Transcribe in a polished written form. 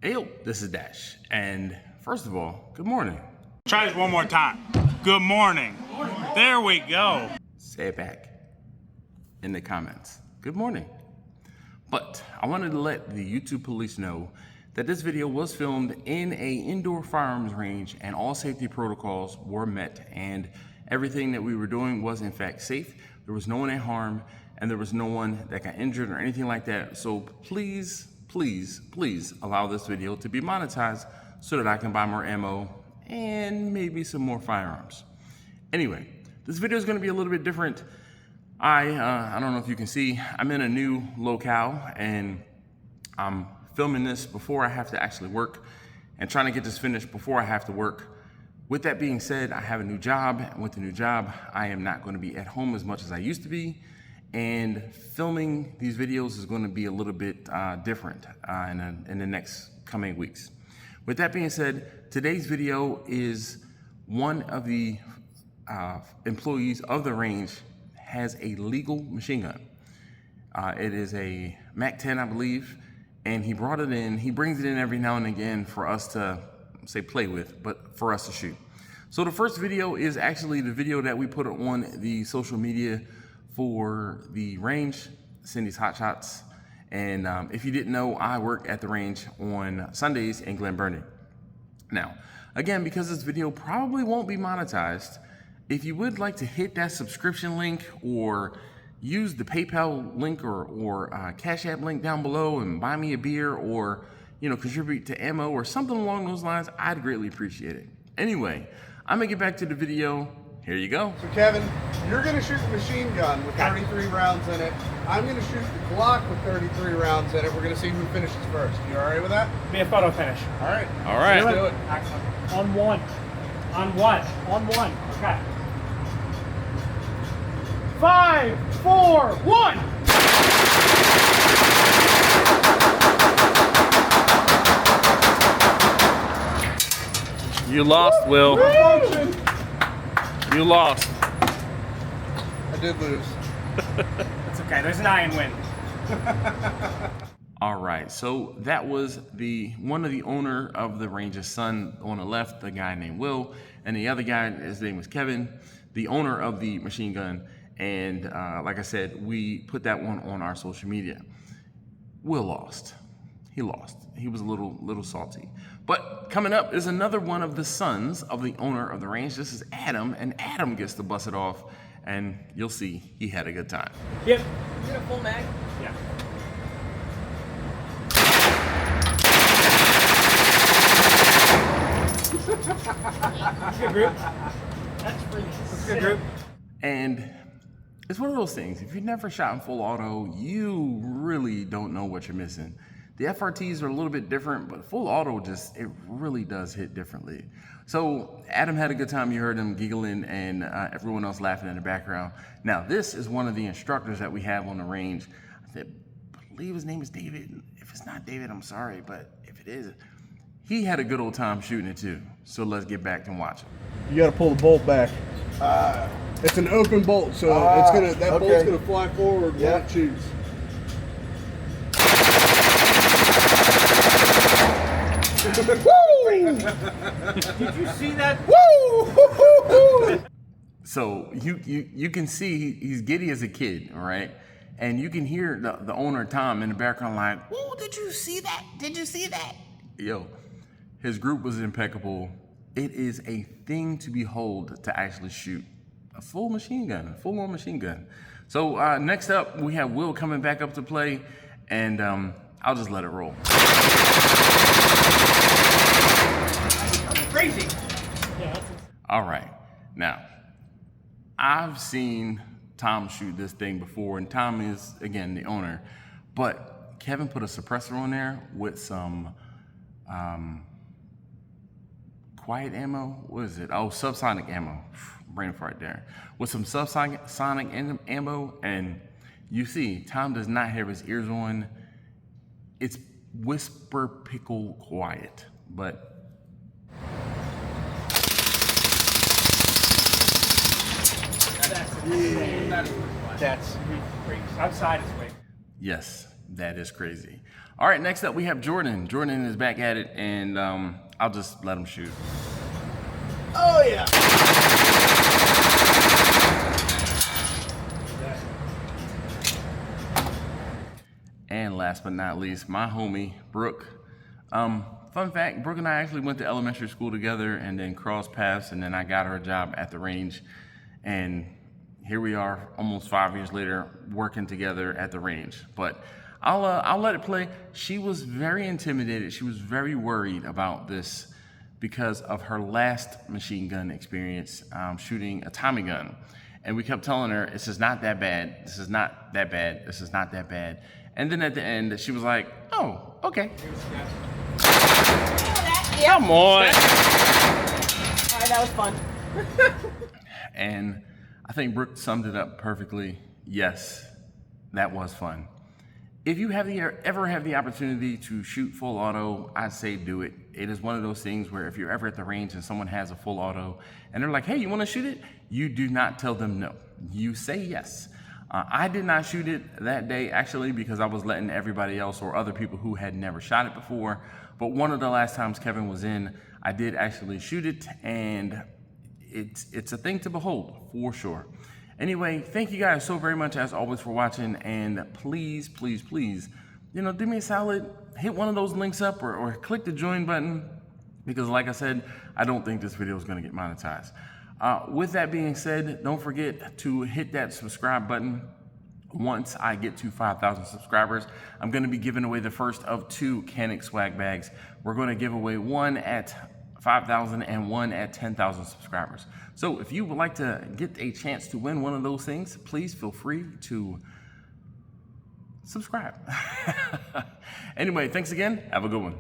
Hey, yo, this is Dash, and first of all, good morning. Try this one more time. Good morning. There we go. Say it back in the comments. Good morning. But I wanted to let the YouTube police know that this video was filmed in a indoor firearms range and all safety protocols were met and everything that we were doing was in fact safe. There was no one at harm and there was no one that got injured or anything like that. So please allow this video to be monetized so that I can buy more ammo and maybe some more firearms. Anyway, this video is going to be a little bit different. I don't know if you can see, I'm in a new locale and I'm filming this before I have to actually work and trying to get this finished before I have to work. With that being said, I have a new job, and with the new job, I am not going to be at home as much as I used to be, and filming these videos is going to be a little bit different in the next coming weeks. With that being said, today's video is one of the employees of the range has a legal machine gun. It is a MAC-10, I believe, and he brought it in. He brings it in every now and again for us to, say, play with, but for us to shoot. So the first video is actually the video that we put on the social media for the range, Cindy's Hot Shots. And if you didn't know, I work at the range on Sundays in Glen Burnie. Now, again, because this video probably won't be monetized, if you would like to hit that subscription link or use the PayPal link or Cash App link down below and buy me a beer or, you know, contribute to ammo or something along those lines, I'd greatly appreciate it. Anyway, I'm gonna get back to the video. Here you go. So Kevin, you're gonna shoot the machine gun with 33 rounds in it. I'm gonna shoot the Glock with 33 rounds in it. We're gonna see who finishes first. You all right with that? Be a photo finish. All right. All right. Let's do it. Excellent. On one. On what? On one. Okay. 5, 4, 1. You lost, Will. You lost. I did lose. That's okay. There's an iron win. All right, so that was one of the owner of the range's son on the left, the guy named Will, and the other guy, his name was Kevin, the owner of the machine gun. And like I said, we put that one on our social media. Will lost. He lost. He was a little salty. But coming up is another one of the sons of the owner of the range. This is Adam, and Adam gets to bust it off, and you'll see he had a good time. Yep. Is it a full mag? Yeah. That's a good group. That's pretty That's a good group. And it's one of those things, if you've never shot in full auto, you really don't know what you're missing. The FRTs are a little bit different, but full auto it really does hit differently. So Adam had a good time. You heard him giggling and everyone else laughing in the background. Now, this is one of the instructors that we have on the range. I believe his name is David. If it's not David, I'm sorry, but if it is, he had a good old time shooting it too. So let's get back and watch him. You got to pull the bolt back. It's an open bolt, so bolt's gonna fly forward when it shoots. Did you see that? Woo! So you can see he's giddy as a kid, all right? And you can hear the owner, Tom, in the background like, "Whoa, did you see that? Did you see that?" Yo, his group was impeccable. It is a thing to behold to actually shoot a full machine gun, a full-on machine gun. So next up, we have Will coming back up to play, and I'll just let it roll. Crazy. Yeah, All right, now, I've seen Tom shoot this thing before, and Tom is, again, the owner, but Kevin put a suppressor on there with some quiet ammo. What is it? Oh, subsonic ammo. Brain fart there. With some subsonic ammo, and you see, Tom does not have his ears on. It's whisper pickle quiet, but that's crazy. Outside is way. yes, That is crazy. All right, next up we have Jordan. Jordan is back at it, and I'll just let him shoot. Oh yeah. And last but not least, my homie, Brooke. Fun fact, Brooke and I actually went to elementary school together and then crossed paths, and then I got her a job at the range. And here we are almost 5 years later working together at the range. But I'll let it play. She was very intimidated. She was very worried about this because of her last machine gun experience shooting a Tommy gun. And we kept telling her, this is not that bad. This is not that bad. This is not that bad. And then at the end, she was like, oh, okay. Come on. All right, that was fun. And I think Brooke summed it up perfectly. Yes, that was fun. If you ever have the opportunity to shoot full auto, I'd say do it. It is one of those things where if you're ever at the range and someone has a full auto and they're like, hey, you want to shoot it? You do not tell them no. You say yes. I did not shoot it that day, actually, because I was letting everybody else or other people who had never shot it before. But one of the last times Kevin was in, I did actually shoot it, and it's a thing to behold, for sure. Anyway, thank you guys so very much, as always, for watching. And please, please, please, do me a solid. Hit one of those links up or click the join button, because like I said, I don't think this video is going to get monetized. With that being said, don't forget to hit that subscribe button. Once I get to 5,000 subscribers, I'm going to be giving away the first of 2 Canic swag bags. We're going to give away one at 5,000 and one at 10,000 subscribers. So if you would like to get a chance to win one of those things, please feel free to subscribe. Anyway, thanks again. Have a good one.